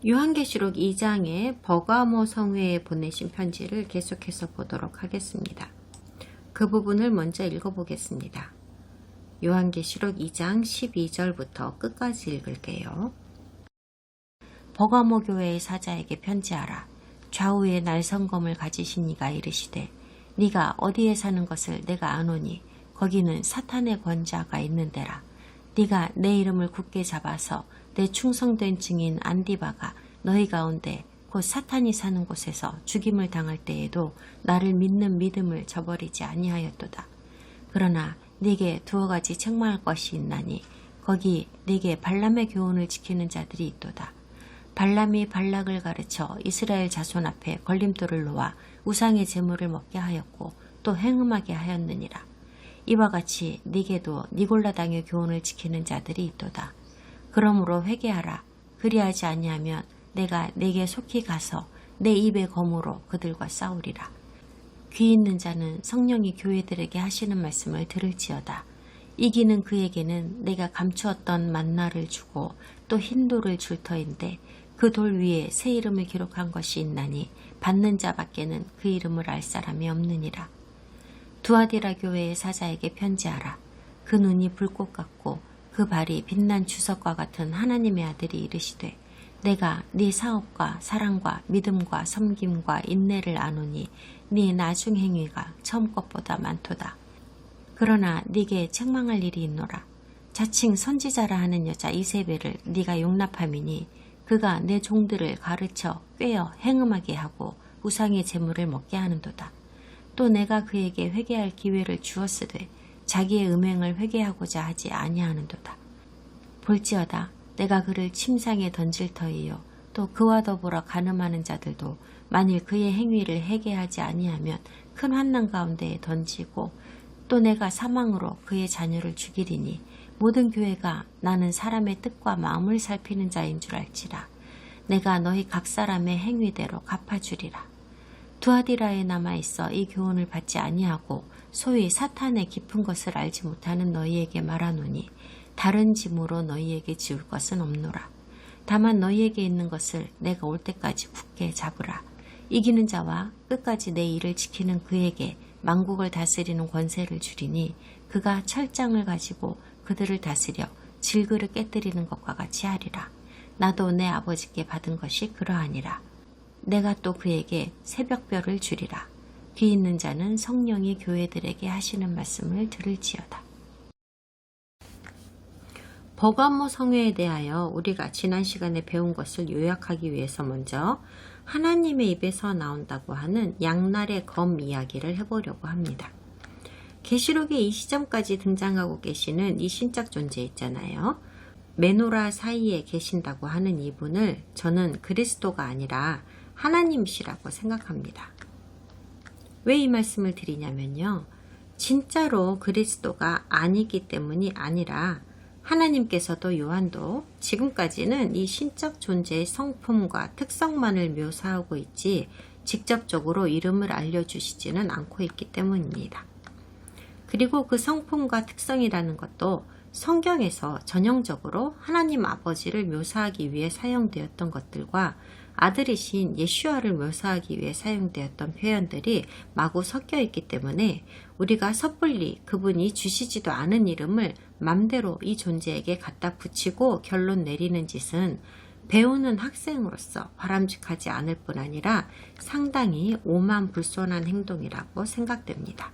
요한계시록 2장에 버가모 성회에 보내신 편지를 계속해서 보도록 하겠습니다. 그 부분을 먼저 읽어보겠습니다. 요한계시록 2장 12절부터 끝까지 읽을게요. 버가모 교회의 사자에게 편지하라. 좌우에 날성검을 가지신 이가 이르시되 네가 어디에 사는 것을 내가 아노니 거기는 사탄의 권자가 있는 데라. 네가 내 이름을 굳게 잡아서 내 충성된 증인 안디바가 너희 가운데 곧 사탄이 사는 곳에서 죽임을 당할 때에도 나를 믿는 믿음을 저버리지 아니하였도다. 그러나 네게 두어 가지 책망할 것이 있나니 거기 네게 발람의 교훈을 지키는 자들이 있도다. 발람이 발락을 가르쳐 이스라엘 자손 앞에 걸림돌을 놓아 우상의 제물을 먹게 하였고 또 행음하게 하였느니라. 이와 같이 네게도 니골라당의 교훈을 지키는 자들이 있도다. 그러므로 회개하라. 그리하지 아니하면 내가 네게 속히 가서 내 입의 검으로 그들과 싸우리라. 귀 있는 자는 성령이 교회들에게 하시는 말씀을 들을지어다. 이기는 그에게는 내가 감추었던 만나를 주고 또 흰 돌을 줄 터인데 그 돌 위에 새 이름을 기록한 것이 있나니 받는 자밖에는 그 이름을 알 사람이 없느니라. 두아디라 교회의 사자에게 편지하라. 그 눈이 불꽃 같고 그 발이 빛난 주석과 같은 하나님의 아들이 이르시되 내가 네 사업과 사랑과 믿음과 섬김과 인내를 아노니 네 나중 행위가 처음 것보다 많도다. 그러나 네게 책망할 일이 있노라. 자칭 선지자라 하는 여자 이세벨을 네가 용납함이니 그가 내 종들을 가르쳐 꿰어 행음하게 하고 우상의 제물을 먹게 하는도다. 또 내가 그에게 회개할 기회를 주었으되 자기의 음행을 회개하고자 하지 아니하는도다. 볼지어다 내가 그를 침상에 던질 터이요 또 그와 더불어 간음하는 자들도 만일 그의 행위를 회개하지 아니하면 큰 환난 가운데에 던지고 또 내가 사망으로 그의 자녀를 죽이리니 모든 교회가 나는 사람의 뜻과 마음을 살피는 자인 줄 알지라. 내가 너희 각 사람의 행위대로 갚아주리라. 두아디라에 남아있어 이 교훈을 받지 아니하고 소위 사탄의 깊은 것을 알지 못하는 너희에게 말하노니 다른 짐으로 너희에게 지울 것은 없노라. 다만 너희에게 있는 것을 내가 올 때까지 굳게 잡으라. 이기는 자와 끝까지 내 일을 지키는 그에게 만국을 다스리는 권세를 주리니 그가 철장을 가지고 그들을 다스려 질그를 깨뜨리는 것과 같이 하리라. 나도 내 아버지께 받은 것이 그러하니라. 내가 또 그에게 새벽별을 주리라. 귀 있는 자는 성령이 교회들에게 하시는 말씀을 들을지어다. 버가모 성회에 대하여 우리가 지난 시간에 배운 것을 요약하기 위해서 먼저 하나님의 입에서 나온다고 하는 양날의 검 이야기를 해보려고 합니다. 계시록에 이 시점까지 등장하고 계시는 이 신적 존재 있잖아요. 메노라 사이에 계신다고 하는 이분을 저는 그리스도가 아니라 하나님이시라고 생각합니다. 왜 이 말씀을 드리냐면요. 진짜로 그리스도가 아니기 때문이 아니라 하나님께서도 요한도 지금까지는 이 신적 존재의 성품과 특성만을 묘사하고 있지 직접적으로 이름을 알려주시지는 않고 있기 때문입니다. 그리고 그 성품과 특성이라는 것도 성경에서 전형적으로 하나님 아버지를 묘사하기 위해 사용되었던 것들과 아들이신 예슈아를 묘사하기 위해 사용되었던 표현들이 마구 섞여 있기 때문에 우리가 섣불리 그분이 주시지도 않은 이름을 맘대로 이 존재에게 갖다 붙이고 결론 내리는 짓은 배우는 학생으로서 바람직하지 않을 뿐 아니라 상당히 오만불손한 행동이라고 생각됩니다.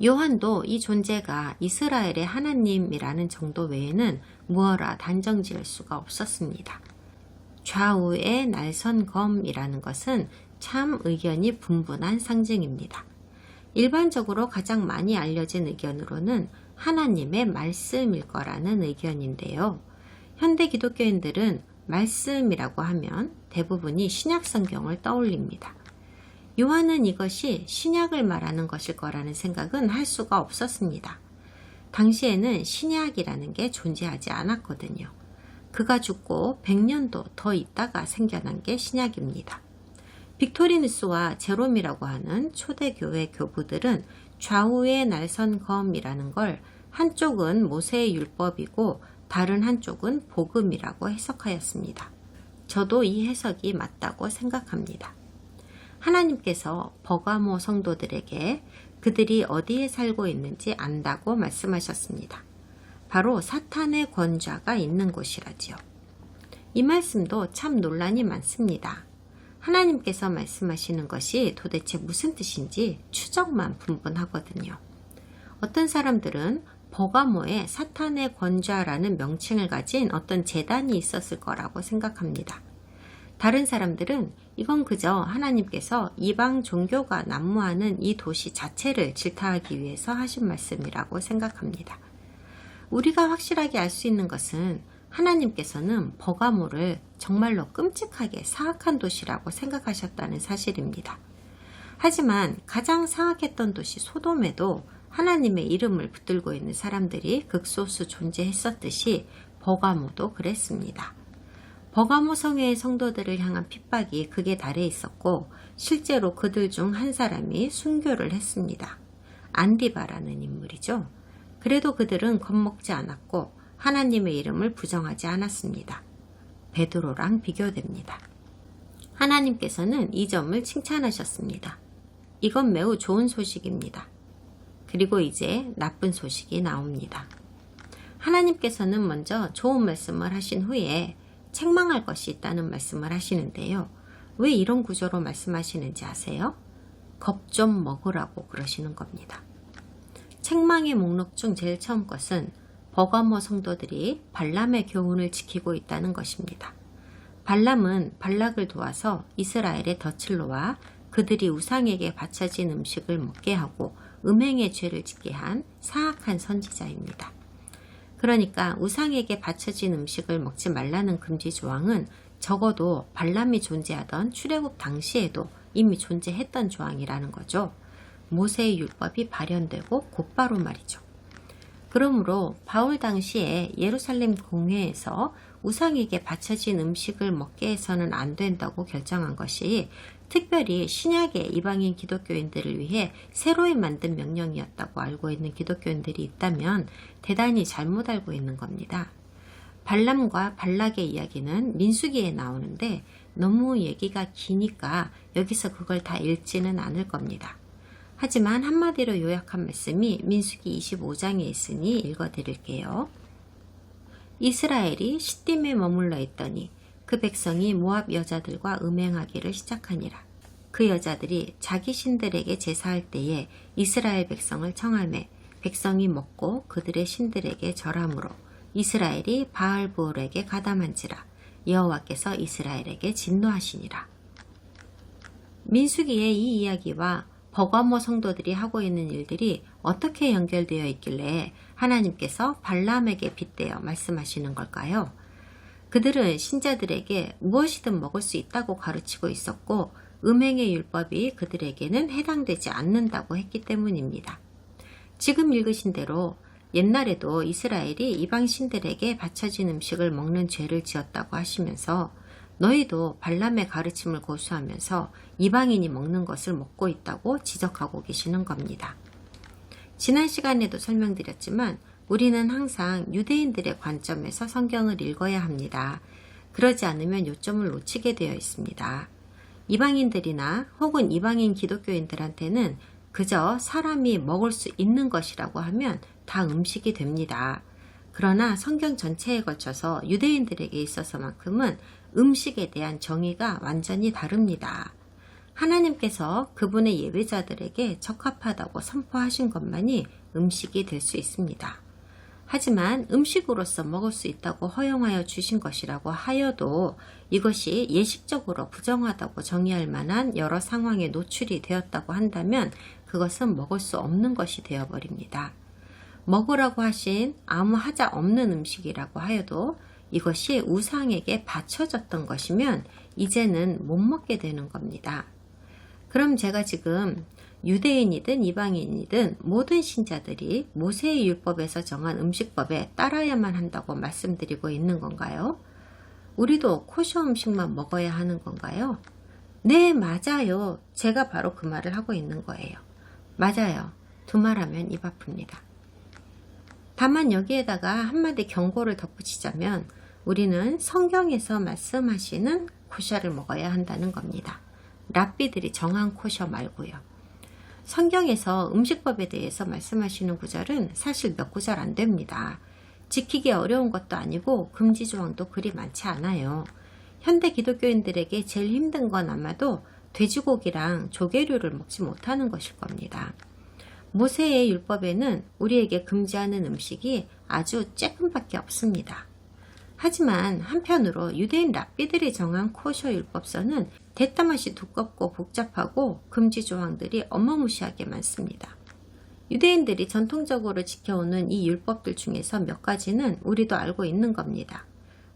요한도 이 존재가 이스라엘의 하나님이라는 정도 외에는 무어라 단정 지을 수가 없었습니다. 좌우의 날선 검이라는 것은 참 의견이 분분한 상징입니다. 일반적으로 가장 많이 알려진 의견으로는 하나님의 말씀일 거라는 의견인데요. 현대 기독교인들은 말씀이라고 하면 대부분이 신약 성경을 떠올립니다. 요한은 이것이 신약을 말하는 것일 거라는 생각은 할 수가 없었습니다. 당시에는 신약이라는 게 존재하지 않았거든요. 그가 죽고 100년도 더 있다가 생겨난 게 신약입니다. 빅토리누스와 제롬이라고 하는 초대교회 교부들은 좌우의 날선검이라는 걸 한쪽은 모세의 율법이고 다른 한쪽은 복음이라고 해석하였습니다. 저도 이 해석이 맞다고 생각합니다. 하나님께서 버가모 성도들에게 그들이 어디에 살고 있는지 안다고 말씀하셨습니다. 바로 사탄의 권좌가 있는 곳이라지요. 이 말씀도 참 논란이 많습니다. 하나님께서 말씀하시는 것이 도대체 무슨 뜻인지 추정만 분분하거든요. 어떤 사람들은 버가모에 사탄의 권좌라는 명칭을 가진 어떤 제단이 있었을 거라고 생각합니다. 다른 사람들은 이건 그저 하나님께서 이방 종교가 난무하는 이 도시 자체를 질타하기 위해서 하신 말씀이라고 생각합니다. 우리가 확실하게 알 수 있는 것은 하나님께서는 버가모를 정말로 끔찍하게 사악한 도시라고 생각하셨다는 사실입니다. 하지만 가장 사악했던 도시 소돔에도 하나님의 이름을 붙들고 있는 사람들이 극소수 존재했었듯이 버가모도 그랬습니다. 버가모 성회의 성도들을 향한 핍박이 극에 달해 있었고 실제로 그들 중 한 사람이 순교를 했습니다. 안디바라는 인물이죠. 그래도 그들은 겁먹지 않았고 하나님의 이름을 부정하지 않았습니다. 베드로랑 비교됩니다. 하나님께서는 이 점을 칭찬하셨습니다. 이건 매우 좋은 소식입니다. 그리고 이제 나쁜 소식이 나옵니다. 하나님께서는 먼저 좋은 말씀을 하신 후에 책망할 것이 있다는 말씀을 하시는데요. 왜 이런 구조로 말씀하시는지 아세요? 겁 좀 먹으라고 그러시는 겁니다. 책망의 목록 중 제일 처음 것은 버가모 성도들이 발람의 교훈을 지키고 있다는 것입니다. 발람은 발락을 도와서 이스라엘의 덫을 놓아 그들이 우상에게 바쳐진 음식을 먹게 하고 음행의 죄를 짓게 한 사악한 선지자입니다. 그러니까 우상에게 바쳐진 음식을 먹지 말라는 금지 조항은 적어도 발람이 존재하던 출애굽 당시에도 이미 존재했던 조항이라는 거죠. 모세의 율법이 발현되고 곧바로 말이죠. 그러므로 바울 당시에 예루살렘 공회에서 우상에게 바쳐진 음식을 먹게 해서는 안 된다고 결정한 것이 특별히 신약의 이방인 기독교인들을 위해 새로이 만든 명령이었다고 알고 있는 기독교인들이 있다면 대단히 잘못 알고 있는 겁니다. 발람과 발락의 이야기는 민수기에 나오는데 너무 얘기가 기니까 여기서 그걸 다 읽지는 않을 겁니다. 하지만 한마디로 요약한 말씀이 민수기 25장에 있으니 읽어드릴게요. 이스라엘이 시딤에 머물러 있더니 그 백성이 모압 여자들과 음행하기를 시작하니라. 그 여자들이 자기 신들에게 제사할 때에 이스라엘 백성을 청하매 백성이 먹고 그들의 신들에게 절함으로 이스라엘이 바알브올에게 가담한지라. 여호와께서 이스라엘에게 진노하시니라. 민수기의 이 이야기와 버가모 성도들이 하고 있는 일들이 어떻게 연결되어 있길래 하나님께서 발람에게 빗대어 말씀하시는 걸까요? 그들은 신자들에게 무엇이든 먹을 수 있다고 가르치고 있었고 음행의 율법이 그들에게는 해당되지 않는다고 했기 때문입니다. 지금 읽으신 대로 옛날에도 이스라엘이 이방 신들에게 바쳐진 음식을 먹는 죄를 지었다고 하시면서 너희도 발람의 가르침을 고수하면서 이방인이 먹는 것을 먹고 있다고 지적하고 계시는 겁니다. 지난 시간에도 설명드렸지만 우리는 항상 유대인들의 관점에서 성경을 읽어야 합니다. 그러지 않으면 요점을 놓치게 되어 있습니다. 이방인들이나 혹은 이방인 기독교인들한테는 그저 사람이 먹을 수 있는 것이라고 하면 다 음식이 됩니다. 그러나 성경 전체에 걸쳐서 유대인들에게 있어서만큼은 음식에 대한 정의가 완전히 다릅니다. 하나님께서 그분의 예배자들에게 적합하다고 선포하신 것만이 음식이 될 수 있습니다. 하지만 음식으로서 먹을 수 있다고 허용하여 주신 것이라고 하여도 이것이 예식적으로 부정하다고 정의할 만한 여러 상황에 노출이 되었다고 한다면 그것은 먹을 수 없는 것이 되어버립니다. 먹으라고 하신 아무 하자 없는 음식이라고 하여도 이것이 우상에게 바쳐졌던 것이면 이제는 못 먹게 되는 겁니다. 그럼 제가 지금 유대인이든 이방인이든 모든 신자들이 모세의 율법에서 정한 음식법에 따라야만 한다고 말씀드리고 있는 건가요? 우리도 코셔 음식만 먹어야 하는 건가요? 네, 맞아요. 제가 바로 그 말을 하고 있는 거예요. 맞아요. 두말하면 입 아픕니다. 다만 여기에다가 한마디 경고를 덧붙이자면 우리는 성경에서 말씀하시는 코셔를 먹어야 한다는 겁니다. 랍비들이 정한 코셔 말고요. 성경에서 음식법에 대해서 말씀하시는 구절은 사실 몇 구절 안 됩니다. 지키기 어려운 것도 아니고 금지 조항도 그리 많지 않아요. 현대 기독교인들에게 제일 힘든 건 아마도 돼지고기랑 조개류를 먹지 못하는 것일 겁니다. 모세의 율법에는 우리에게 금지하는 음식이 아주 조금밖에 없습니다. 하지만 한편으로 유대인 랍비들이 정한 코셔 율법서는 대따맛이 두껍고 복잡하고 금지 조항들이 어마무시하게 많습니다. 유대인들이 전통적으로 지켜오는 이 율법들 중에서 몇 가지는 우리도 알고 있는 겁니다.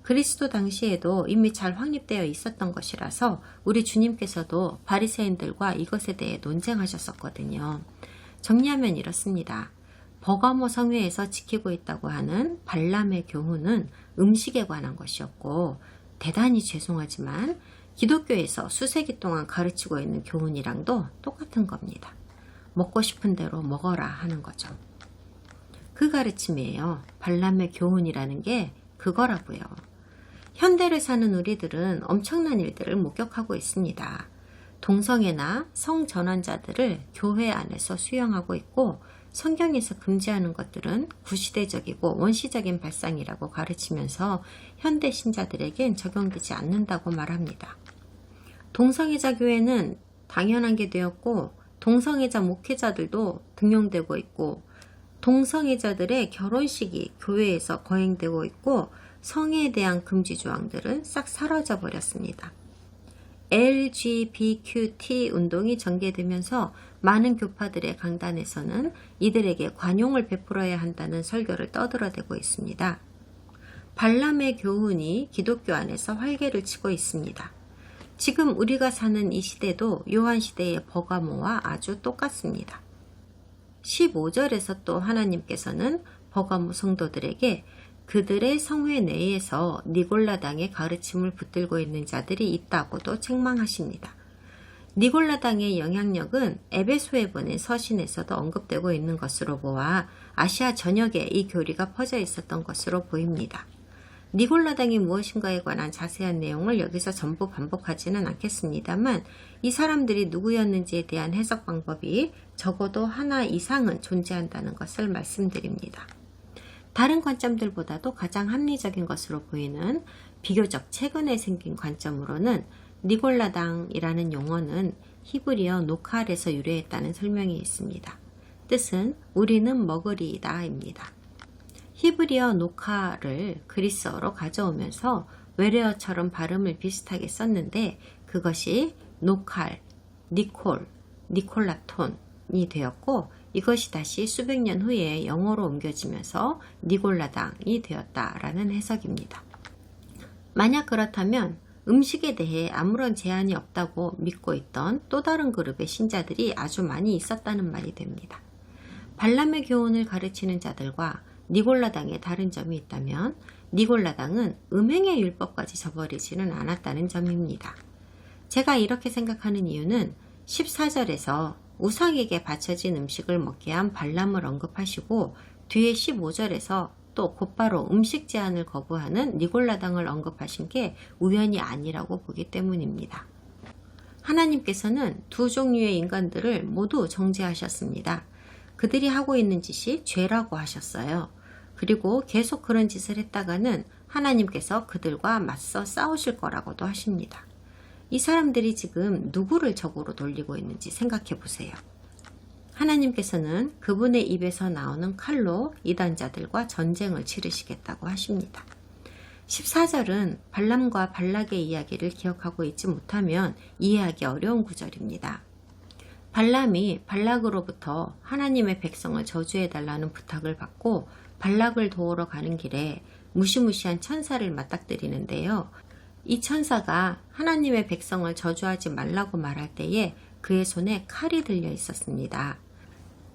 그리스도 당시에도 이미 잘 확립되어 있었던 것이라서 우리 주님께서도 바리새인들과 이것에 대해 논쟁하셨었거든요. 정리하면 이렇습니다. 버가모 성회에서 지키고 있다고 하는 발람의 교훈은 음식에 관한 것이었고, 대단히 죄송하지만 기독교에서 수세기 동안 가르치고 있는 교훈이랑도 똑같은 겁니다. 먹고 싶은 대로 먹어라 하는 거죠. 그 가르침이에요. 발람의 교훈이라는 게 그거라고요. 현대를 사는 우리들은 엄청난 일들을 목격하고 있습니다. 동성애나 성전환자들을 교회 안에서 수용하고 있고, 성경에서 금지하는 것들은 구시대적이고 원시적인 발상이라고 가르치면서 현대 신자들에겐 적용되지 않는다고 말합니다. 동성애자 교회는 당연한 게 되었고, 동성애자 목회자들도 등용되고 있고, 동성애자들의 결혼식이 교회에서 거행되고 있고, 성애에 대한 금지 조항들은 싹 사라져 버렸습니다. LGBTQ 운동이 전개되면서 많은 교파들의 강단에서는 이들에게 관용을 베풀어야 한다는 설교를 떠들어대고 있습니다. 발람의 교훈이 기독교 안에서 활개를 치고 있습니다. 지금 우리가 사는 이 시대도 요한 시대의 버가모와 아주 똑같습니다. 15절에서 또 하나님께서는 버가모 성도들에게 그들의 성회 내에서 니골라당의 가르침을 붙들고 있는 자들이 있다고도 책망하십니다. 니골라당의 영향력은 에베소에 보낸 서신에서도 언급되고 있는 것으로 보아 아시아 전역에 이 교리가 퍼져 있었던 것으로 보입니다. 니골라당이 무엇인가에 관한 자세한 내용을 여기서 전부 반복하지는 않겠습니다만, 이 사람들이 누구였는지에 대한 해석 방법이 적어도 하나 이상은 존재한다는 것을 말씀드립니다. 다른 관점들보다도 가장 합리적인 것으로 보이는 비교적 최근에 생긴 관점으로는 니골라당이라는 용어는 히브리어 노칼에서 유래했다는 설명이 있습니다. 뜻은 우리는 먹으리이다 입니다. 히브리어 노칼을 그리스어로 가져오면서 외래어처럼 발음을 비슷하게 썼는데, 그것이 노칼, 니콜, 니콜라톤이 되었고, 이것이 다시 수백 년 후에 영어로 옮겨지면서 니골라당이 되었다라는 해석입니다. 만약 그렇다면 음식에 대해 아무런 제한이 없다고 믿고 있던 또 다른 그룹의 신자들이 아주 많이 있었다는 말이 됩니다. 발람의 교훈을 가르치는 자들과 니골라당의 다른 점이 있다면, 니골라당은 음행의 율법까지 저버리지는 않았다는 점입니다. 제가 이렇게 생각하는 이유는 14절에서 우상에게 바쳐진 음식을 먹게 한 발람을 언급하시고, 뒤에 15절에서 또 곧바로 음식 제한을 거부하는 니골라당을 언급하신 게 우연이 아니라고 보기 때문입니다. 하나님께서는 두 종류의 인간들을 모두 정죄하셨습니다. 그들이 하고 있는 짓이 죄라고 하셨어요. 그리고 계속 그런 짓을 했다가는 하나님께서 그들과 맞서 싸우실 거라고도 하십니다. 이 사람들이 지금 누구를 적으로 돌리고 있는지 생각해 보세요. 하나님께서는 그분의 입에서 나오는 칼로 이단자들과 전쟁을 치르시겠다고 하십니다. 14절은 발람과 발락의 이야기를 기억하고 있지 못하면 이해하기 어려운 구절입니다. 발람이 발락으로부터 하나님의 백성을 저주해달라는 부탁을 받고 발락을 도우러 가는 길에 무시무시한 천사를 맞닥뜨리는데요. 이 천사가 하나님의 백성을 저주하지 말라고 말할 때에 그의 손에 칼이 들려 있었습니다.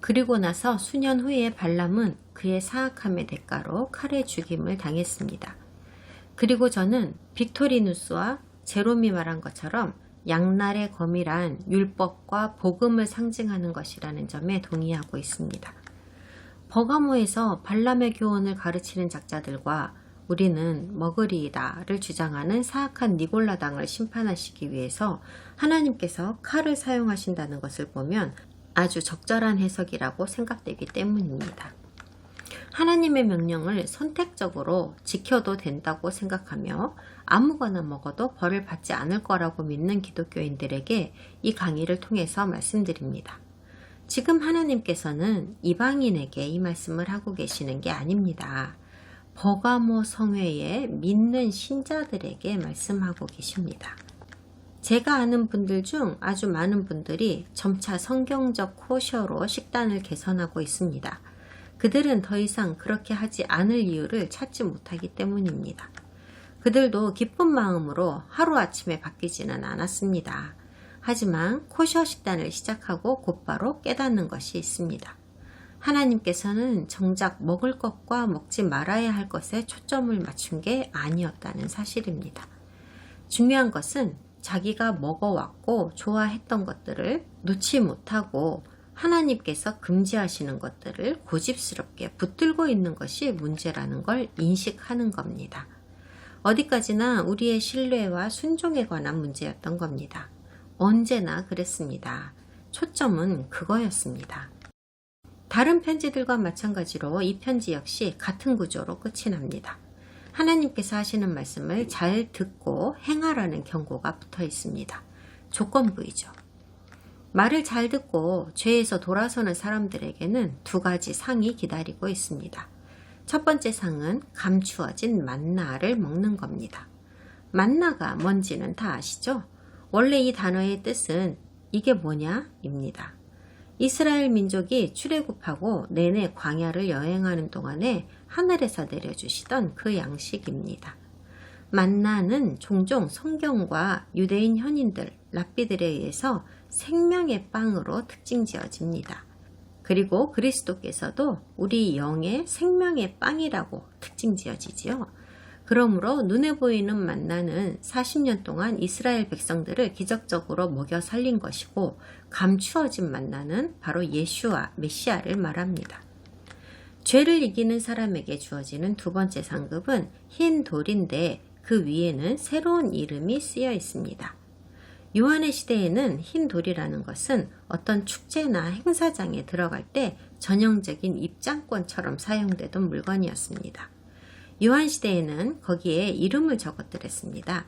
그리고 나서 수년 후에 발람은 그의 사악함의 대가로 칼에 죽임을 당했습니다. 그리고 저는 빅토리누스와 제롬이 말한 것처럼 양날의 검이란 율법과 복음을 상징하는 것이라는 점에 동의하고 있습니다. 버가모에서 발람의 교훈을 가르치는 작자들과 우리는 먹으리이다를 주장하는 사악한 니골라당을 심판하시기 위해서 하나님께서 칼을 사용하신다는 것을 보면 아주 적절한 해석이라고 생각되기 때문입니다. 하나님의 명령을 선택적으로 지켜도 된다고 생각하며 아무거나 먹어도 벌을 받지 않을 거라고 믿는 기독교인들에게 이 강의를 통해서 말씀드립니다. 지금 하나님께서는 이방인에게 이 말씀을 하고 계시는 게 아닙니다. 버가모 성회에 믿는 신자들에게 말씀하고 계십니다. 제가 아는 분들 중 아주 많은 분들이 점차 성경적 코셔로 식단을 개선하고 있습니다. 그들은 더 이상 그렇게 하지 않을 이유를 찾지 못하기 때문입니다. 그들도 기쁜 마음으로 하루아침에 바뀌지는 않았습니다. 하지만 코셔 식단을 시작하고 곧바로 깨닫는 것이 있습니다. 하나님께서는 정작 먹을 것과 먹지 말아야 할 것에 초점을 맞춘 게 아니었다는 사실입니다. 중요한 것은 자기가 먹어왔고 좋아했던 것들을 놓지 못하고 하나님께서 금지하시는 것들을 고집스럽게 붙들고 있는 것이 문제라는 걸 인식하는 겁니다. 어디까지나 우리의 신뢰와 순종에 관한 문제였던 겁니다. 언제나 그랬습니다. 초점은 그거였습니다. 다른 편지들과 마찬가지로 이 편지 역시 같은 구조로 끝이 납니다. 하나님께서 하시는 말씀을 잘 듣고 행하라는 경고가 붙어 있습니다. 조건부이죠. 말을 잘 듣고 죄에서 돌아서는 사람들에게는 두 가지 상이 기다리고 있습니다. 첫 번째 상은 감추어진 만나를 먹는 겁니다. 만나가 뭔지는 다 아시죠? 원래 이 단어의 뜻은 이게 뭐냐? 입니다. 이스라엘 민족이 출애굽하고 내내 광야를 여행하는 동안에 하늘에서 내려주시던 그 양식입니다. 만나는 종종 성경과 유대인 현인들, 랍비들에 의해서 생명의 빵으로 특징 지어집니다. 그리고 그리스도께서도 우리 영의 생명의 빵이라고 특징 지어지지요. 그러므로 눈에 보이는 만나는 40년 동안 이스라엘 백성들을 기적적으로 먹여 살린 것이고 감추어진 만나는 바로 예수와 메시아를 말합니다. 죄를 이기는 사람에게 주어지는 두 번째 상급은 흰 돌인데 그 위에는 새로운 이름이 쓰여 있습니다. 요한의 시대에는 흰 돌이라는 것은 어떤 축제나 행사장에 들어갈 때 전형적인 입장권처럼 사용되던 물건이었습니다. 요한 시대에는 거기에 이름을 적었더랬습니다.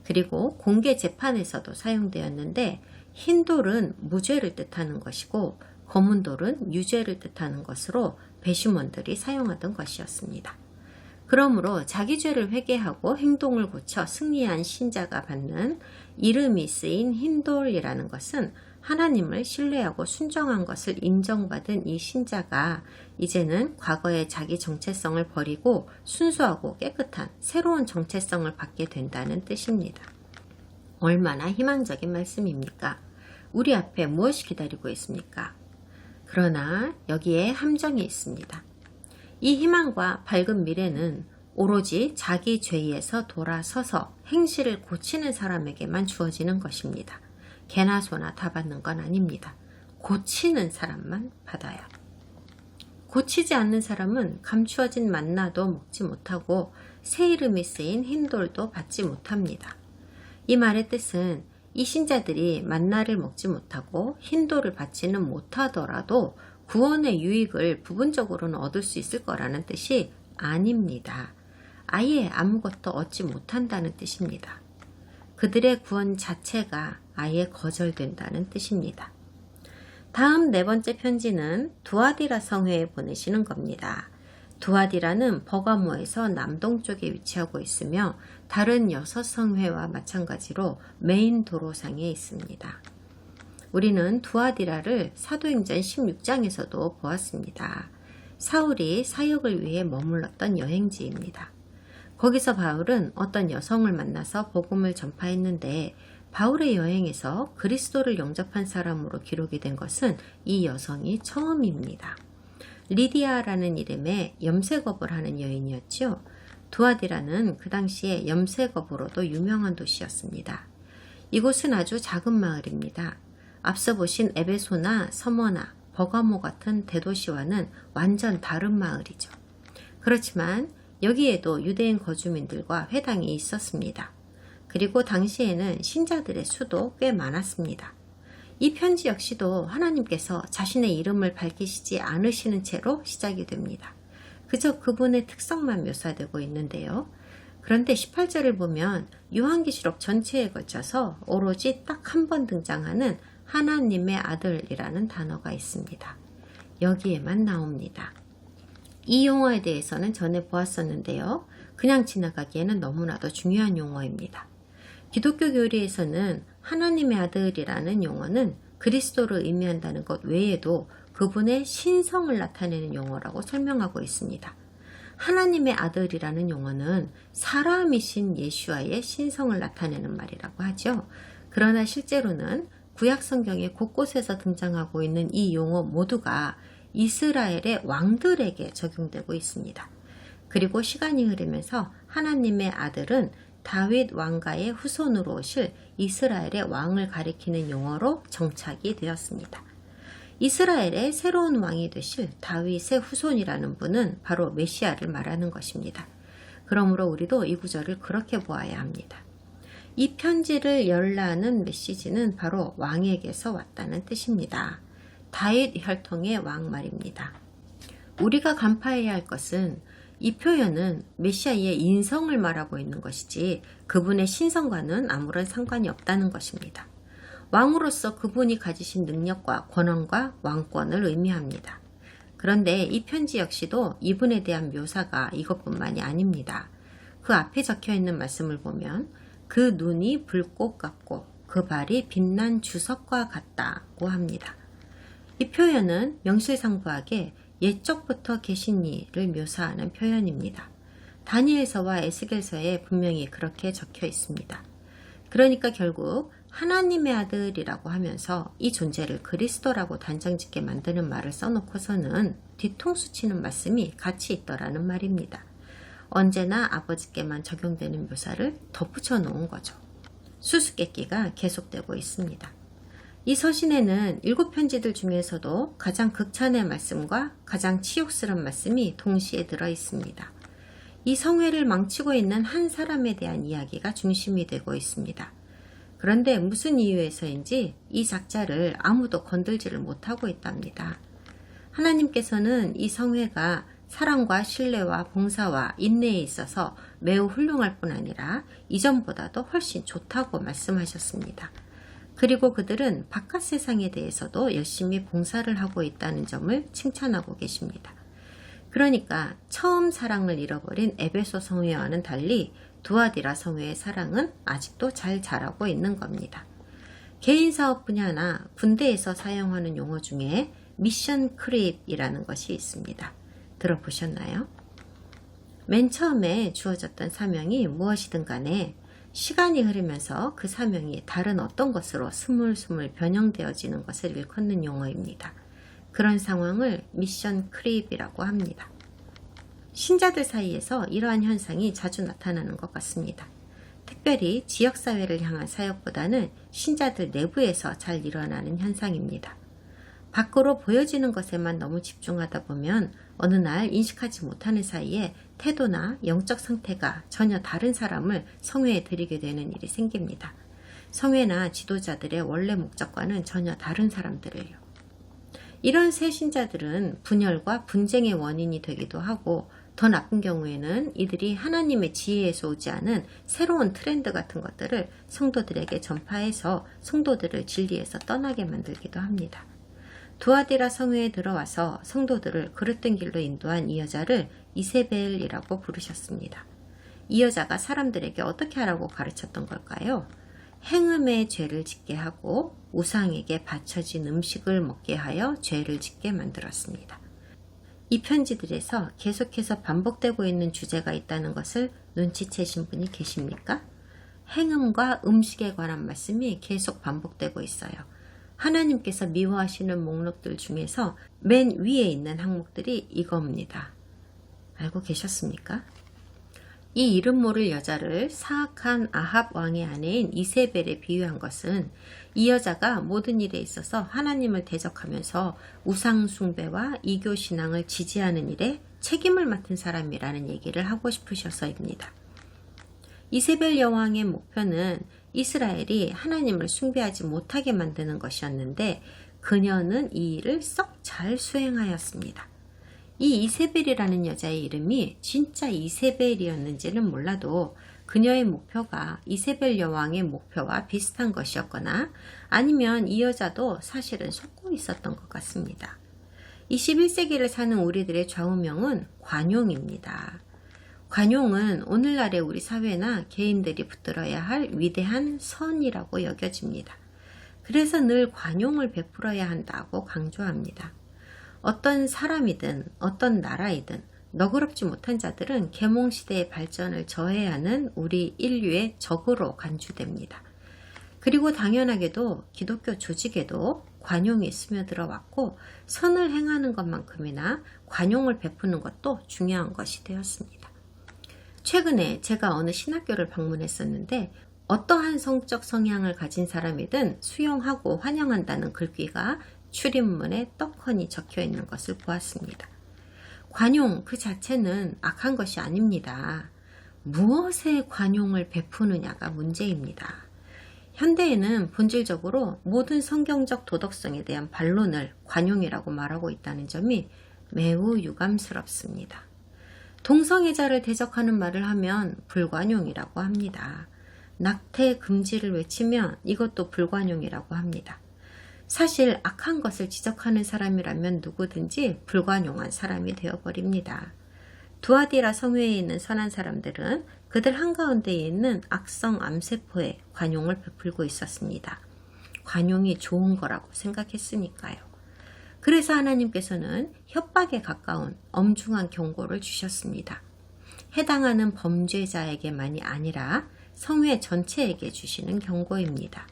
그리고 공개 재판에서도 사용되었는데 흰 돌은 무죄를 뜻하는 것이고 검은 돌은 유죄를 뜻하는 것으로 배심원들이 사용하던 것이었습니다. 그러므로 자기 죄를 회개하고 행동을 고쳐 승리한 신자가 받는 이름이 쓰인 흰돌이라는 것은 하나님을 신뢰하고 순종한 것을 인정받은 이 신자가 이제는 과거의 자기 정체성을 버리고 순수하고 깨끗한 새로운 정체성을 받게 된다는 뜻입니다. 얼마나 희망적인 말씀입니까? 우리 앞에 무엇이 기다리고 있습니까? 그러나 여기에 함정이 있습니다. 이 희망과 밝은 미래는 오로지 자기 죄에서 돌아서서 행실을 고치는 사람에게만 주어지는 것입니다. 개나 소나 다 받는 건 아닙니다. 고치는 사람만 받아요. 고치지 않는 사람은 감추어진 만나도 먹지 못하고 새 이름이 쓰인 흰돌도 받지 못합니다. 이 말의 뜻은 이 신자들이 만나를 먹지 못하고 흰돌을 받지는 못하더라도 구원의 유익을 부분적으로는 얻을 수 있을 거라는 뜻이 아닙니다. 아예 아무것도 얻지 못한다는 뜻입니다. 그들의 구원 자체가 아예 거절된다는 뜻입니다. 다음 네 번째 편지는 두아디라 성회에 보내시는 겁니다. 두아디라는 버가모에서 남동쪽에 위치하고 있으며 다른 6성회와 마찬가지로 메인 도로상에 있습니다. 우리는 두아디라를 사도행전 16장에서도 보았습니다. 사울이 사역을 위해 머물렀던 여행지입니다. 거기서 바울은 어떤 여성을 만나서 복음을 전파했는데 바울의 여행에서 그리스도를 영접한 사람으로 기록이 된 것은 이 여성이 처음입니다. 리디아라는 이름의 염색업을 하는 여인이었죠. 두아디라는 그 당시에 염색업으로도 유명한 도시였습니다. 이곳은 아주 작은 마을입니다. 앞서 보신 에베소나 서머나 버가모 같은 대도시와는 완전 다른 마을이죠. 그렇지만 여기에도 유대인 거주민들과 회당이 있었습니다. 그리고 당시에는 신자들의 수도 꽤 많았습니다. 이 편지 역시도 하나님께서 자신의 이름을 밝히시지 않으시는 채로 시작이 됩니다. 그저 그분의 특성만 묘사되고 있는데요. 그런데 18절을 보면 요한계시록 전체에 걸쳐서 오로지 딱 한 번 등장하는 하나님의 아들이라는 단어가 있습니다. 여기에만 나옵니다. 이 용어에 대해서는 전에 보았었는데요. 그냥 지나가기에는 너무나도 중요한 용어입니다. 기독교 교리에서는 하나님의 아들이라는 용어는 그리스도를 의미한다는 것 외에도 그분의 신성을 나타내는 용어라고 설명하고 있습니다. 하나님의 아들이라는 용어는 사람이신 예수와의 신성을 나타내는 말이라고 하죠. 그러나 실제로는 구약 성경에 곳곳에서 등장하고 있는 이 용어 모두가 이스라엘의 왕들에게 적용되고 있습니다. 그리고 시간이 흐르면서 하나님의 아들은 다윗 왕가의 후손으로 오실 이스라엘의 왕을 가리키는 용어로 정착이 되었습니다. 이스라엘의 새로운 왕이 되실 다윗의 후손이라는 분은 바로 메시아를 말하는 것입니다. 그러므로 우리도 이 구절을 그렇게 보아야 합니다. 이 편지를 열라는 메시지는 바로 왕에게서 왔다는 뜻입니다. 다윗 혈통의 왕 말입니다. 우리가 간파해야 할 것은 이 표현은 메시아의 인성을 말하고 있는 것이지 그분의 신성과는 아무런 상관이 없다는 것입니다. 왕으로서 그분이 가지신 능력과 권한과 왕권을 의미합니다. 그런데 이 편지 역시도 이분에 대한 묘사가 이것뿐만이 아닙니다. 그 앞에 적혀있는 말씀을 보면 그 눈이 불꽃 같고 그 발이 빛난 주석과 같다고 합니다. 이 표현은 명실상부하게 옛적부터 계신 이를 묘사하는 표현입니다. 다니엘서와 에스겔서에 분명히 그렇게 적혀 있습니다. 그러니까 결국 하나님의 아들이라고 하면서 이 존재를 그리스도라고 단정짓게 만드는 말을 써놓고서는 뒤통수 치는 말씀이 같이 있더라는 말입니다. 언제나 아버지께만 적용되는 묘사를 덧붙여 놓은 거죠. 수수께끼가 계속되고 있습니다. 이 서신에는 7편지들 중에서도 가장 극찬의 말씀과 가장 치욕스러운 말씀이 동시에 들어 있습니다. 이 성회를 망치고 있는 한 사람에 대한 이야기가 중심이 되고 있습니다. 그런데 무슨 이유에서인지 이 작자를 아무도 건들지를 못하고 있답니다. 하나님께서는 이 성회가 사랑과 신뢰와 봉사와 인내에 있어서 매우 훌륭할 뿐 아니라 이전보다도 훨씬 좋다고 말씀하셨습니다. 그리고 그들은 바깥 세상에 대해서도 열심히 봉사를 하고 있다는 점을 칭찬하고 계십니다. 그러니까 처음 사랑을 잃어버린 에베소 성회와는 달리 두아디라 성회의 사랑은 아직도 잘 자라고 있는 겁니다. 개인 사업 분야나 군대에서 사용하는 용어 중에 미션 크립이라는 것이 있습니다. 들어보셨나요? 맨 처음에 주어졌던 사명이 무엇이든 간에 시간이 흐르면서 그 사명이 다른 어떤 것으로 스물스물 변형되어지는 것을 일컫는 용어입니다. 그런 상황을 미션 크립이라고 합니다. 신자들 사이에서 이러한 현상이 자주 나타나는 것 같습니다. 특별히 지역사회를 향한 사역보다는 신자들 내부에서 잘 일어나는 현상입니다. 밖으로 보여지는 것에만 너무 집중하다 보면 어느 날 인식하지 못하는 사이에 태도나 영적 상태가 전혀 다른 사람을 성회에 들이게 되는 일이 생깁니다. 성회나 지도자들의 원래 목적과는 전혀 다른 사람들을요. 이런 새 신자들은 분열과 분쟁의 원인이 되기도 하고 더 나쁜 경우에는 이들이 하나님의 지혜에서 오지 않은 새로운 트렌드 같은 것들을 성도들에게 전파해서 성도들을 진리에서 떠나게 만들기도 합니다. 두아디라 성회에 들어와서 성도들을 그릇된 길로 인도한 이 여자를 이세벨이라고 부르셨습니다. 이 여자가 사람들에게 어떻게 하라고 가르쳤던 걸까요? 행음의 죄를 짓게 하고 우상에게 바쳐진 음식을 먹게 하여 죄를 짓게 만들었습니다. 이 편지들에서 계속해서 반복되고 있는 주제가 있다는 것을 눈치채신 분이 계십니까? 행음과 음식에 관한 말씀이 계속 반복되고 있어요. 하나님께서 미워하시는 목록들 중에서 맨 위에 있는 항목들이 이겁니다. 알고 계셨습니까? 이 이름 모를 여자를 사악한 아합 왕의 아내인 이세벨에 비유한 것은 이 여자가 모든 일에 있어서 하나님을 대적하면서 우상 숭배와 이교 신앙을 지지하는 일에 책임을 맡은 사람이라는 얘기를 하고 싶으셔서입니다. 이세벨 여왕의 목표는 이스라엘이 하나님을 숭배하지 못하게 만드는 것이었는데 그녀는 이 일을 썩 잘 수행하였습니다. 이 이세벨이라는 여자의 이름이 진짜 이세벨이었는지는 몰라도 그녀의 목표가 이세벨 여왕의 목표와 비슷한 것이었거나 아니면 이 여자도 사실은 속고 있었던 것 같습니다. 21세기를 사는 우리들의 좌우명은 관용입니다. 관용은 오늘날의 우리 사회나 개인들이 붙들어야 할 위대한 선이라고 여겨집니다. 그래서 늘 관용을 베풀어야 한다고 강조합니다. 어떤 사람이든 어떤 나라이든 너그럽지 못한 자들은 계몽시대의 발전을 저해하는 우리 인류의 적으로 간주됩니다. 그리고 당연하게도 기독교 조직에도 관용이 스며들어 왔고 선을 행하는 것만큼이나 관용을 베푸는 것도 중요한 것이 되었습니다. 최근에 제가 어느 신학교를 방문했었는데 어떠한 성적 성향을 가진 사람이든 수용하고 환영한다는 글귀가 출입문에 떡하니 적혀 있는 것을 보았습니다. 관용 그 자체는 악한 것이 아닙니다. 무엇에 관용을 베푸느냐가 문제입니다. 현대에는 본질적으로 모든 성경적 도덕성에 대한 반론을 관용이라고 말하고 있다는 점이 매우 유감스럽습니다. 동성애자를 대적하는 말을 하면 불관용이라고 합니다. 낙태 금지를 외치면 이것도 불관용이라고 합니다. 사실 악한 것을 지적하는 사람이라면 누구든지 불관용한 사람이 되어버립니다. 두아디라 성회에 있는 선한 사람들은 그들 한가운데에 있는 악성 암세포에 관용을 베풀고 있었습니다. 관용이 좋은 거라고 생각했으니까요. 그래서 하나님께서는 협박에 가까운 엄중한 경고를 주셨습니다. 해당하는 범죄자에게만이 아니라 성회 전체에게 주시는 경고입니다.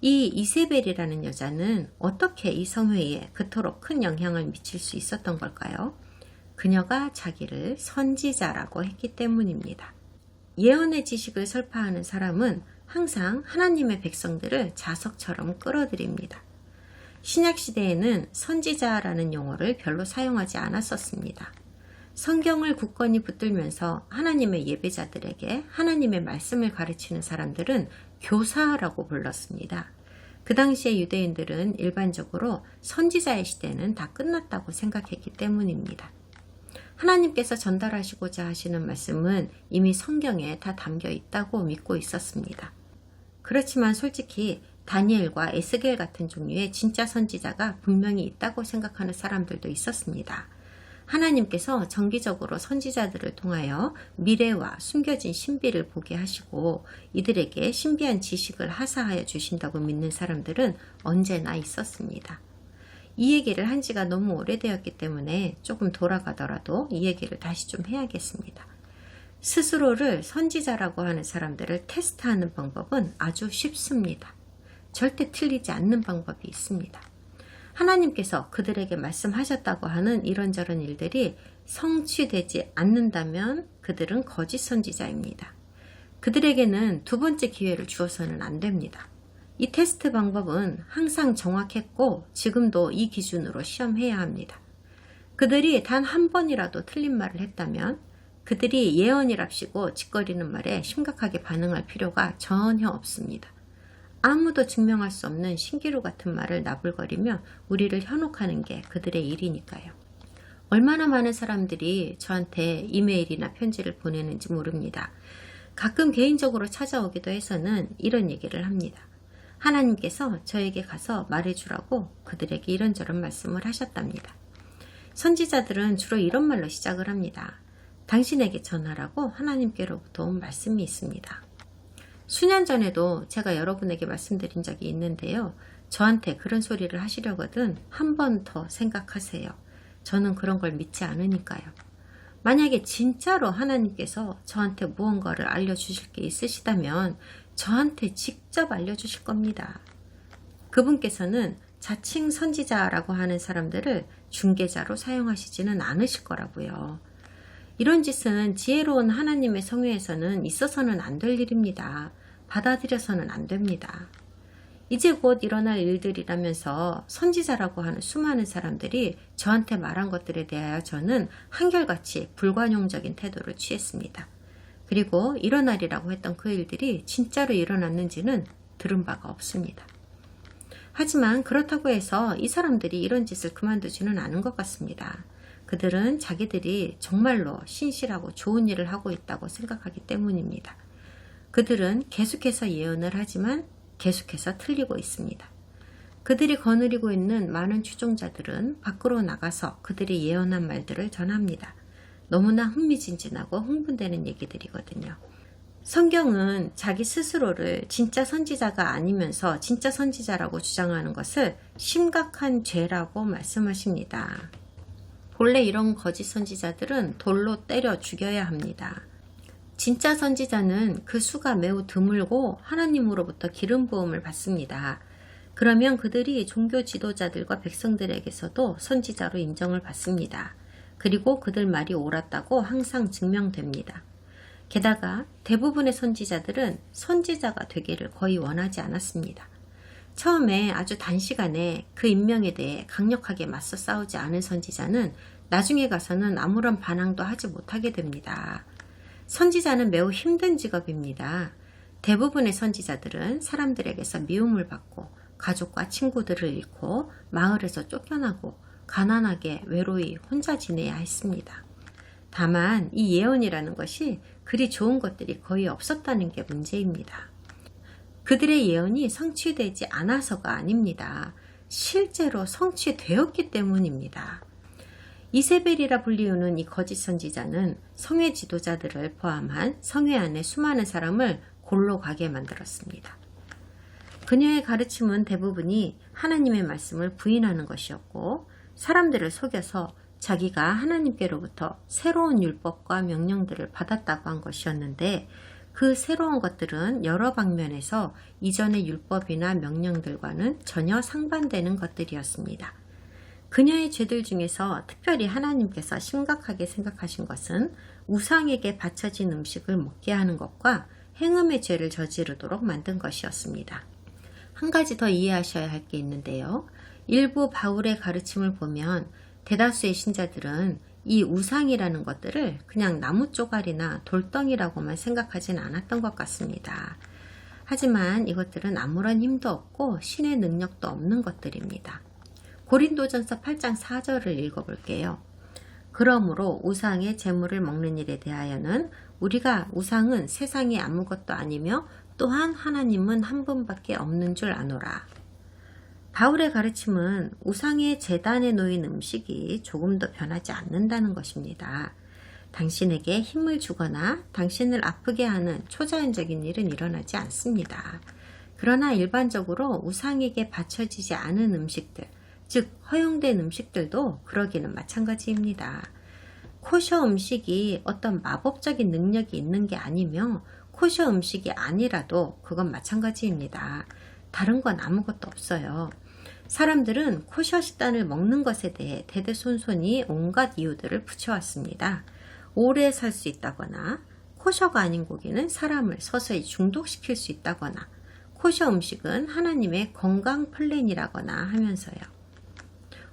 이 이세벨이라는 여자는 어떻게 이 성회에 그토록 큰 영향을 미칠 수 있었던 걸까요? 그녀가 자기를 선지자라고 했기 때문입니다. 예언의 지식을 설파하는 사람은 항상 하나님의 백성들을 자석처럼 끌어들입니다. 신약시대에는 선지자라는 용어를 별로 사용하지 않았었습니다. 성경을 굳건히 붙들면서 하나님의 예배자들에게 하나님의 말씀을 가르치는 사람들은 교사라고 불렀습니다. 그 당시에 유대인들은 일반적으로 선지자의 시대는 다 끝났다고 생각했기 때문입니다. 하나님께서 전달하시고자 하시는 말씀은 이미 성경에 다 담겨 있다고 믿고 있었습니다. 그렇지만 솔직히 다니엘과 에스겔 같은 종류의 진짜 선지자가 분명히 있다고 생각하는 사람들도 있었습니다. 하나님께서 정기적으로 선지자들을 통하여 미래와 숨겨진 신비를 보게 하시고 이들에게 신비한 지식을 하사하여 주신다고 믿는 사람들은 언제나 있었습니다. 이 얘기를 한 지가 너무 오래되었기 때문에 조금 돌아가더라도 이 얘기를 다시 좀 해야겠습니다. 스스로를 선지자라고 하는 사람들을 테스트하는 방법은 아주 쉽습니다. 절대 틀리지 않는 방법이 있습니다. 하나님께서 그들에게 말씀하셨다고 하는 이런저런 일들이 성취되지 않는다면 그들은 거짓 선지자입니다. 그들에게는 두 번째 기회를 주어서는 안 됩니다. 이 테스트 방법은 항상 정확했고 지금도 이 기준으로 시험해야 합니다. 그들이 단 한 번이라도 틀린 말을 했다면 그들이 예언이랍시고 짓거리는 말에 심각하게 반응할 필요가 전혀 없습니다. 아무도 증명할 수 없는 신기루 같은 말을 나불거리며 우리를 현혹하는 게 그들의 일이니까요. 얼마나 많은 사람들이 저한테 이메일이나 편지를 보내는지 모릅니다. 가끔 개인적으로 찾아오기도 해서는 이런 얘기를 합니다. 하나님께서 저에게 가서 말해주라고 그들에게 이런저런 말씀을 하셨답니다. 선지자들은 주로 이런 말로 시작을 합니다. 당신에게 전하라고 하나님께로부터 온 말씀이 있습니다. 수년 전에도 제가 여러분에게 말씀드린 적이 있는데요. 저한테 그런 소리를 하시려거든 한 번 더 생각하세요. 저는 그런 걸 믿지 않으니까요. 만약에 진짜로 하나님께서 저한테 무언가를 알려주실 게 있으시다면 저한테 직접 알려주실 겁니다. 그분께서는 자칭 선지자라고 하는 사람들을 중개자로 사용하시지는 않으실 거라고요. 이런 짓은 지혜로운 하나님의 성회에서는 있어서는 안 될 일입니다. 받아들여서는 안 됩니다. 이제 곧 일어날 일들이라면서 선지자라고 하는 수많은 사람들이 저한테 말한 것들에 대하여 저는 한결같이 불관용적인 태도를 취했습니다. 그리고 일어나리라고 했던 그 일들이 진짜로 일어났는지는 들은 바가 없습니다. 하지만 그렇다고 해서 이 사람들이 이런 짓을 그만두지는 않은 것 같습니다. 그들은 자기들이 정말로 신실하고 좋은 일을 하고 있다고 생각하기 때문입니다. 그들은 계속해서 예언을 하지만 계속해서 틀리고 있습니다. 그들이 거느리고 있는 많은 추종자들은 밖으로 나가서 그들이 예언한 말들을 전합니다. 너무나 흥미진진하고 흥분되는 얘기들이거든요. 성경은 자기 스스로를 진짜 선지자가 아니면서 진짜 선지자라고 주장하는 것을 심각한 죄라고 말씀하십니다. 본래 이런 거짓 선지자들은 돌로 때려 죽여야 합니다. 진짜 선지자는 그 수가 매우 드물고 하나님으로부터 기름 부음을 받습니다. 그러면 그들이 종교 지도자들과 백성들에게서도 선지자로 인정을 받습니다. 그리고 그들 말이 옳았다고 항상 증명됩니다. 게다가 대부분의 선지자들은 선지자가 되기를 거의 원하지 않았습니다. 처음에 아주 단시간에 그 임명에 대해 강력하게 맞서 싸우지 않은 선지자는 나중에 가서는 아무런 반항도 하지 못하게 됩니다. 선지자는 매우 힘든 직업입니다. 대부분의 선지자들은 사람들에게서 미움을 받고 가족과 친구들을 잃고 마을에서 쫓겨나고 가난하게 외로이 혼자 지내야 했습니다. 다만 이 예언이라는 것이 그리 좋은 것들이 거의 없었다는 게 문제입니다. 그들의 예언이 성취되지 않아서가 아닙니다. 실제로 성취되었기 때문입니다. 이세벨이라 불리우는 이 거짓 선지자는 성회 지도자들을 포함한 성회 안에 수많은 사람을 골로 가게 만들었습니다. 그녀의 가르침은 대부분이 하나님의 말씀을 부인하는 것이었고 사람들을 속여서 자기가 하나님께로부터 새로운 율법과 명령들을 받았다고 한 것이었는데 그 새로운 것들은 여러 방면에서 이전의 율법이나 명령들과는 전혀 상반되는 것들이었습니다. 그녀의 죄들 중에서 특별히 하나님께서 심각하게 생각하신 것은 우상에게 바쳐진 음식을 먹게 하는 것과 행음의 죄를 저지르도록 만든 것이었습니다. 한 가지 더 이해하셔야 할 게 있는데요. 일부 바울의 가르침을 보면 대다수의 신자들은 이 우상이라는 것들을 그냥 나무 쪼가리나 돌덩이라고만 생각하진 않았던 것 같습니다. 하지만 이것들은 아무런 힘도 없고 신의 능력도 없는 것들입니다. 고린도전서 8장 4절을 읽어볼게요. 그러므로 우상의 제물을 먹는 일에 대하여는 우리가 우상은 세상에 아무것도 아니며 또한 하나님은 한 분밖에 없는 줄 아노라. 바울의 가르침은 우상의 제단에 놓인 음식이 조금도 변하지 않는다는 것입니다. 당신에게 힘을 주거나 당신을 아프게 하는 초자연적인 일은 일어나지 않습니다. 그러나 일반적으로 우상에게 바쳐지지 않은 음식들, 즉 허용된 음식들도 그러기는 마찬가지입니다. 코셔 음식이 어떤 마법적인 능력이 있는 게 아니며 코셔 음식이 아니라도 그건 마찬가지입니다. 다른 건 아무것도 없어요. 사람들은 코셔 식단을 먹는 것에 대해 대대손손이 온갖 이유들을 붙여왔습니다. 오래 살 수 있다거나 코셔가 아닌 고기는 사람을 서서히 중독시킬 수 있다거나 코셔 음식은 하나님의 건강 플랜이라거나 하면서요.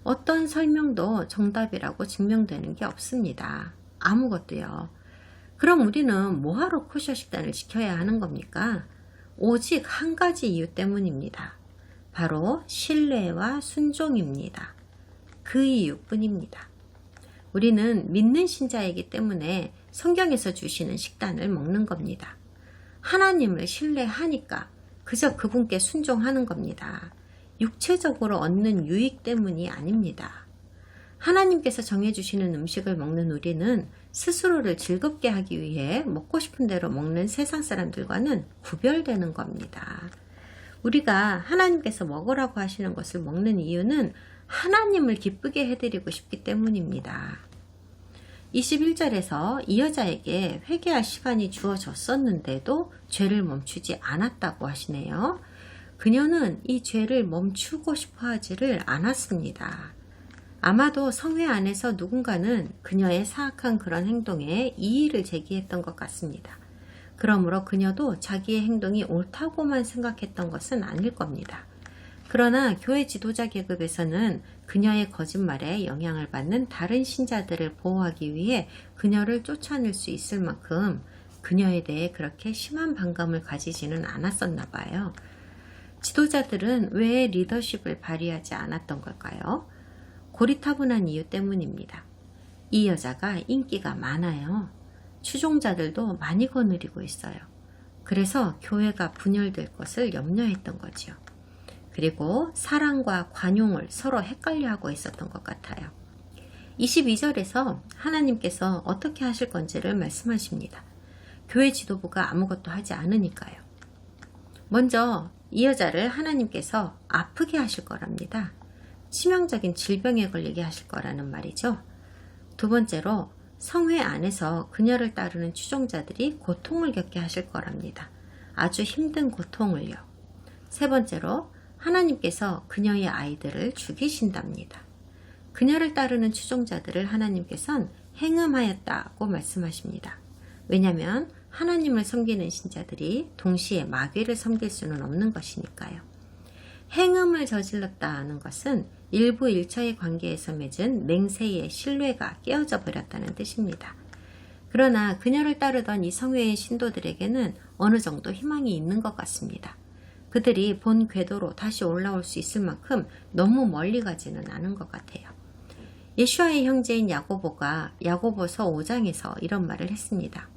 어떤 설명도 정답이라고 증명되는 게 없습니다. 아무것도요. 그럼 우리는 뭐하러 코셔 식단을 지켜야 하는 겁니까? 오직 한 가지 이유 때문입니다. 바로 신뢰와 순종입니다. 그 이유뿐입니다. 우리는 믿는 신자이기 때문에 성경에서 주시는 식단을 먹는 겁니다. 하나님을 신뢰하니까 그저 그분께 순종하는 겁니다. 육체적으로 얻는 유익 때문이 아닙니다. 하나님께서 정해주시는 음식을 먹는 우리는 스스로를 즐겁게 하기 위해 먹고 싶은 대로 먹는 세상 사람들과는 구별되는 겁니다. 우리가 하나님께서 먹으라고 하시는 것을 먹는 이유는 하나님을 기쁘게 해드리고 싶기 때문입니다. 21절에서 이 여자에게 회개할 시간이 주어졌었는데도 죄를 멈추지 않았다고 하시네요. 그녀는 이 죄를 멈추고 싶어 하지를 않았습니다. 아마도 성회 안에서 누군가는 그녀의 사악한 그런 행동에 이의를 제기했던 것 같습니다. 그러므로 그녀도 자기의 행동이 옳다고만 생각했던 것은 아닐 겁니다. 그러나 교회 지도자 계급에서는 그녀의 거짓말에 영향을 받는 다른 신자들을 보호하기 위해 그녀를 쫓아낼 수 있을 만큼 그녀에 대해 그렇게 심한 반감을 가지지는 않았었나 봐요. 지도자들은 왜 리더십을 발휘하지 않았던 걸까요? 고리타분한 이유 때문입니다. 이 여자가 인기가 많아요. 추종자들도 많이 거느리고 있어요. 그래서 교회가 분열될 것을 염려했던 거지요. 그리고 사랑과 관용을 서로 헷갈려하고 있었던 것 같아요. 22절에서 하나님께서 어떻게 하실 건지를 말씀하십니다. 교회 지도부가 아무것도 하지 않으니까요. 먼저 이 여자를 하나님께서 아프게 하실 거랍니다. 치명적인 질병에 걸리게 하실 거라는 말이죠. 두 번째로 성회 안에서 그녀를 따르는 추종자들이 고통을 겪게 하실 거랍니다. 아주 힘든 고통을요. 세 번째로 하나님께서 그녀의 아이들을 죽이신답니다. 그녀를 따르는 추종자들을 하나님께서는 행음하였다고 말씀하십니다. 왜냐하면 하나님을 섬기는 신자들이 동시에 마귀를 섬길 수는 없는 것이니까요. 행음을 저질렀다는 것은 일부 일처의 관계에서 맺은 맹세의 신뢰가 깨어져 버렸다는 뜻입니다. 그러나 그녀를 따르던 이 성회의 신도들에게는 어느 정도 희망이 있는 것 같습니다. 그들이 본 궤도로 다시 올라올 수 있을 만큼 너무 멀리 가지는 않은 것 같아요. 예수와의 형제인 야고보가 야고보서 5장에서 이런 말을 했습니다.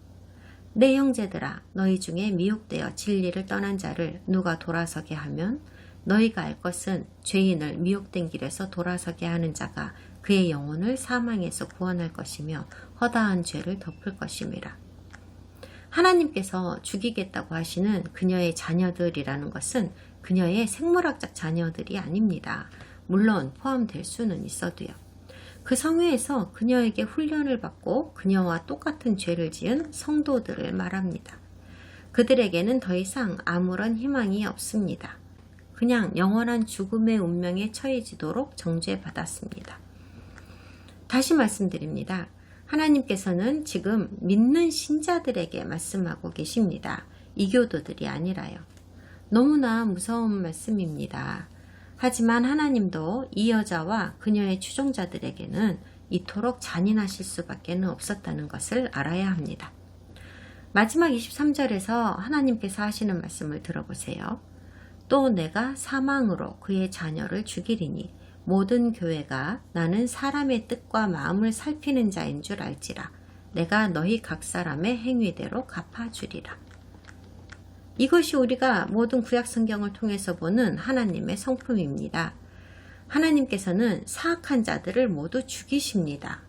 내 형제들아, 너희 중에 미혹되어 진리를 떠난 자를 누가 돌아서게 하면 너희가 알 것은 죄인을 미혹된 길에서 돌아서게 하는 자가 그의 영혼을 사망에서 구원할 것이며 허다한 죄를 덮을 것임이라. 하나님께서 죽이겠다고 하시는 그녀의 자녀들이라는 것은 그녀의 생물학적 자녀들이 아닙니다. 물론 포함될 수는 있어도요. 그 성회에서 그녀에게 훈련을 받고 그녀와 똑같은 죄를 지은 성도들을 말합니다. 그들에게는 더 이상 아무런 희망이 없습니다. 그냥 영원한 죽음의 운명에 처해지도록 정죄받았습니다. 다시 말씀드립니다. 하나님께서는 지금 믿는 신자들에게 말씀하고 계십니다. 이교도들이 아니라요. 너무나 무서운 말씀입니다. 하지만 하나님도 이 여자와 그녀의 추종자들에게는 이토록 잔인하실 수밖에 없었다는 것을 알아야 합니다. 마지막 23절에서 하나님께서 하시는 말씀을 들어보세요. 또 내가 사망으로 그의 자녀를 죽이리니 모든 교회가 나는 사람의 뜻과 마음을 살피는 자인 줄 알지라. 내가 너희 각 사람의 행위대로 갚아주리라. 이것이 우리가 모든 구약 성경을 통해서 보는 하나님의 성품입니다. 하나님께서는 사악한 자들을 모두 죽이십니다.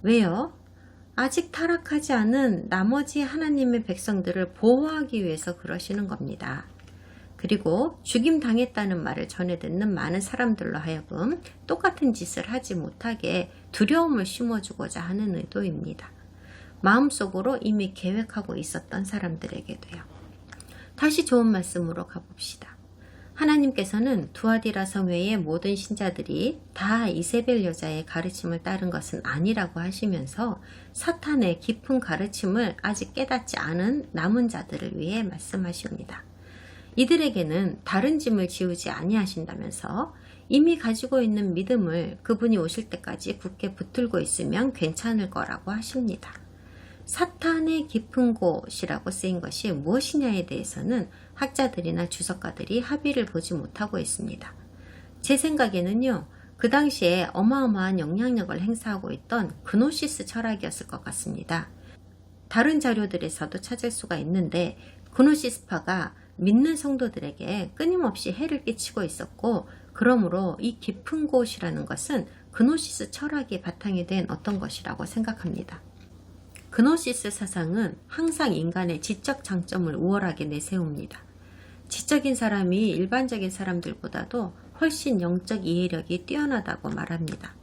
왜요? 아직 타락하지 않은 나머지 하나님의 백성들을 보호하기 위해서 그러시는 겁니다. 그리고 죽임 당했다는 말을 전해 듣는 많은 사람들로 하여금 똑같은 짓을 하지 못하게 두려움을 심어주고자 하는 의도입니다. 마음속으로 이미 계획하고 있었던 사람들에게도요. 다시 좋은 말씀으로 가봅시다. 하나님께서는 두아디라 성회의 모든 신자들이 다 이세벨 여자의 가르침을 따른 것은 아니라고 하시면서 사탄의 깊은 가르침을 아직 깨닫지 않은 남은 자들을 위해 말씀하십니다. 이들에게는 다른 짐을 지우지 아니하신다면서 이미 가지고 있는 믿음을 그분이 오실 때까지 굳게 붙들고 있으면 괜찮을 거라고 하십니다. 사탄의 깊은 곳이라고 쓰인 것이 무엇이냐에 대해서는 학자들이나 주석가들이 합의를 보지 못하고 있습니다. 제 생각에는요, 그 당시에 어마어마한 영향력을 행사하고 있던 그노시스 철학이었을 것 같습니다. 다른 자료들에서도 찾을 수가 있는데 그노시스파가 믿는 성도들에게 끊임없이 해를 끼치고 있었고, 그러므로 이 깊은 곳이라는 것은 그노시스 철학이 바탕이 된 어떤 것이라고 생각합니다. 그노시스 사상은 항상 인간의 지적 장점을 우월하게 내세웁니다. 지적인 사람이 일반적인 사람들보다도 훨씬 영적 이해력이 뛰어나다고 말합니다.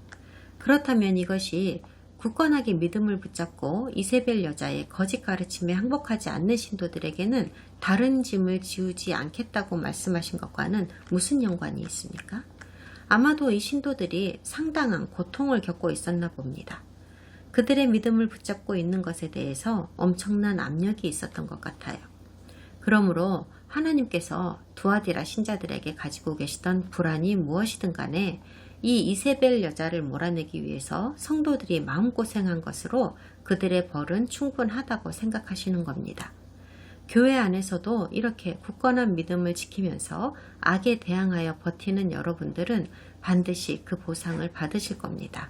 그렇다면 이것이 굳건하게 믿음을 붙잡고 이세벨 여자의 거짓 가르침에 항복하지 않는 신도들에게는 다른 짐을 지우지 않겠다고 말씀하신 것과는 무슨 연관이 있습니까? 아마도 이 신도들이 상당한 고통을 겪고 있었나 봅니다. 그들의 믿음을 붙잡고 있는 것에 대해서 엄청난 압력이 있었던 것 같아요. 그러므로 하나님께서 두아디라 신자들에게 가지고 계시던 불안이 무엇이든 간에 이 이세벨 여자를 몰아내기 위해서 성도들이 마음고생한 것으로 그들의 벌은 충분하다고 생각하시는 겁니다. 교회 안에서도 이렇게 굳건한 믿음을 지키면서 악에 대항하여 버티는 여러분들은 반드시 그 보상을 받으실 겁니다.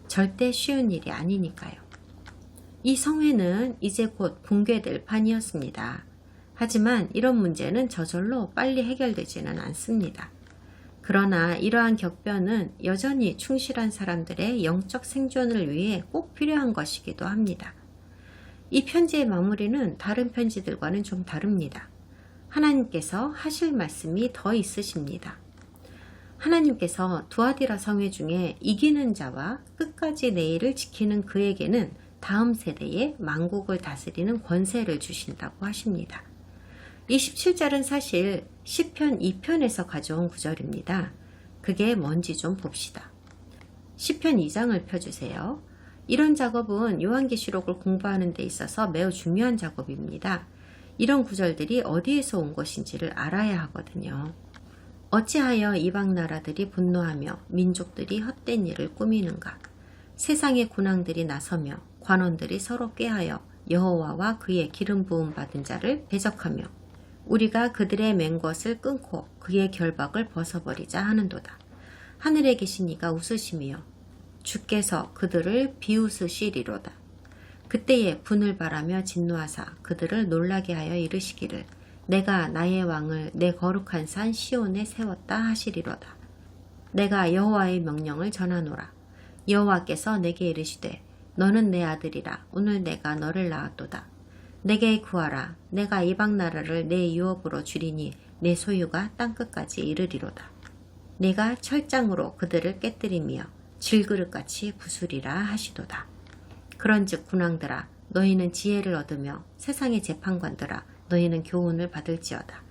절대 쉬운 일이 아니니까요. 이 성회는 이제 곧 붕괴될 판이었습니다. 하지만 이런 문제는 저절로 빨리 해결되지는 않습니다. 그러나 이러한 격변은 여전히 충실한 사람들의 영적 생존을 위해 꼭 필요한 것이기도 합니다. 이 편지의 마무리는 다른 편지들과는 좀 다릅니다. 하나님께서 하실 말씀이 더 있으십니다. 하나님께서 두아디라 성회 중에 이기는 자와 끝까지 내 일을 지키는 그에게는 다음 세대에 만국을 다스리는 권세를 주신다고 하십니다. 이 17절은 사실 시편 2편에서 가져온 구절입니다. 그게 뭔지 좀 봅시다. 시편 2장을 펴주세요. 이런 작업은 요한계시록을 공부하는 데 있어서 매우 중요한 작업입니다. 이런 구절들이 어디에서 온 것인지를 알아야 하거든요. 어찌하여 이방 나라들이 분노하며 민족들이 헛된 일을 꾸미는가? 세상의 군왕들이 나서며 관원들이 서로 꾀하여 여호와와 그의 기름 부음 받은 자를 배적하며 우리가 그들의 맹 것을 끊고 그의 결박을 벗어버리자 하는도다. 하늘에 계신 이가 웃으시며 주께서 그들을 비웃으시리로다. 그때에 분을 바라며 진노하사 그들을 놀라게 하여 이르시기를 내가 나의 왕을 내 거룩한 산 시온에 세웠다 하시리로다. 내가 여호와의 명령을 전하노라. 여호와께서 내게 이르시되 너는 내 아들이라. 오늘 내가 너를 낳았도다. 내게 구하라. 내가 이방 나라를 내 유업으로 주리니 내 소유가 땅끝까지 이르리로다. 내가 철장으로 그들을 깨뜨리며 질그릇같이 부수리라 하시도다. 그런즉 군왕들아 너희는 지혜를 얻으며 세상의 재판관들아 너희는 교훈을 받을지어다.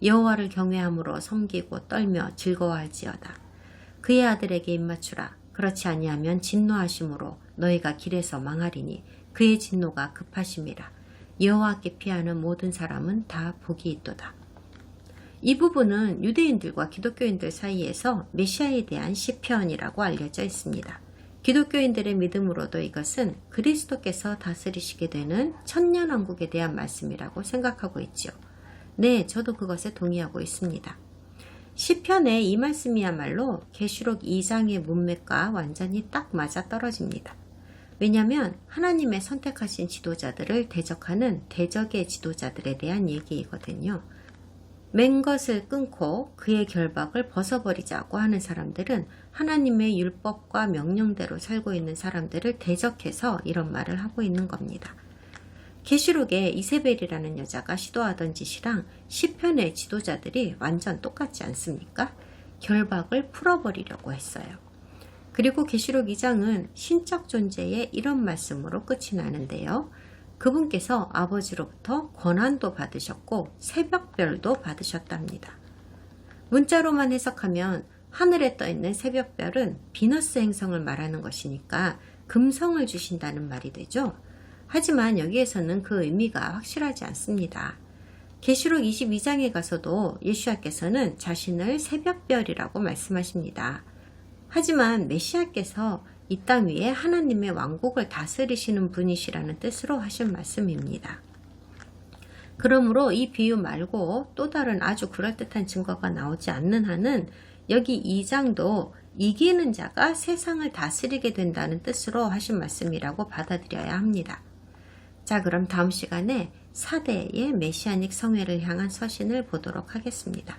여호와를 경외함으로 섬기고 떨며 즐거워할지어다. 그의 아들에게 입맞추라. 그렇지 아니하면 진노하심으로 너희가 길에서 망하리니 그의 진노가 급하심이라. 여호와께 피하는 모든 사람은 다 복이 있도다. 이 부분은 유대인들과 기독교인들 사이에서 메시아에 대한 시편이라고 알려져 있습니다. 기독교인들의 믿음으로도 이것은 그리스도께서 다스리시게 되는 천년왕국에 대한 말씀이라고 생각하고 있죠. 네, 저도 그것에 동의하고 있습니다. 시편의 이 말씀이야말로 계시록 2장의 문맥과 완전히 딱 맞아떨어집니다. 왜냐하면 하나님의 선택하신 지도자들을 대적하는 대적의 지도자들에 대한 얘기이거든요. 맹 것을 끊고 그의 결박을 벗어버리자고 하는 사람들은 하나님의 율법과 명령대로 살고 있는 사람들을 대적해서 이런 말을 하고 있는 겁니다. 계시록에 이세벨이라는 여자가 시도하던 짓이랑 시편의 지도자들이 완전 똑같지 않습니까? 결박을 풀어버리려고 했어요. 그리고 계시록 2장은 신적 존재의 이런 말씀으로 끝이 나는데요. 그분께서 아버지로부터 권한도 받으셨고 새벽별도 받으셨답니다. 문자로만 해석하면 하늘에 떠있는 새벽별은 비너스 행성을 말하는 것이니까 금성을 주신다는 말이 되죠. 하지만 여기에서는 그 의미가 확실하지 않습니다. 계시록 22장에 가서도 예수야께서는 자신을 새벽별이라고 말씀하십니다. 하지만 메시아께서 이 땅 위에 하나님의 왕국을 다스리시는 분이시라는 뜻으로 하신 말씀입니다. 그러므로 이 비유 말고 또 다른 아주 그럴듯한 증거가 나오지 않는 한은 여기 2장도 이기는 자가 세상을 다스리게 된다는 뜻으로 하신 말씀이라고 받아들여야 합니다. 자, 그럼 다음 시간에 4대의 메시아닉 성회를 향한 서신을 보도록 하겠습니다.